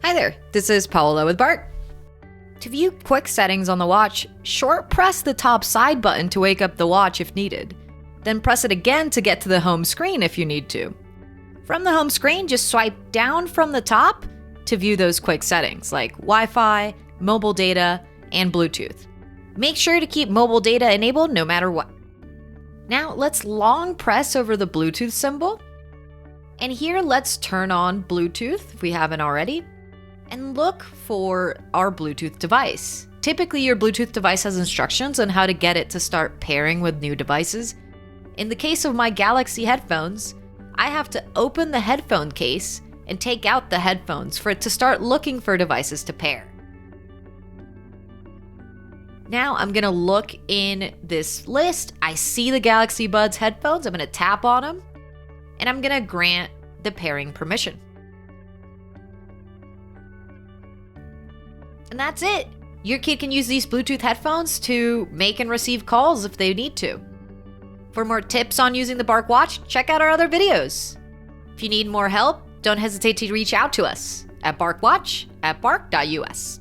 Hi there, this is Paola with Bark. To view quick settings on the watch, short press the top side button to wake up the watch if needed. Then press it again to get to the home screen if you need to. From the home screen, just swipe down from the top to view those quick settings like Wi-Fi, mobile data, and Bluetooth. Make sure to keep mobile data enabled no matter what. Now let's long press over the Bluetooth symbol. And here let's turn on Bluetooth if we haven't already. And look for our Bluetooth device. Typically, your Bluetooth device has instructions on how to get it to start pairing with new devices. In the case of my Galaxy headphones, I have to open the headphone case and take out the headphones for it to start looking for devices to pair. Now I'm gonna look in this list. I see the Galaxy Buds headphones. I'm gonna tap on them and I'm gonna grant the pairing permission. And that's it. Your kid can use these Bluetooth headphones to make and receive calls if they need to. For more tips on using the Bark Watch, check out our other videos. If you need more help, don't hesitate to reach out to us at barkwatch@bark.us.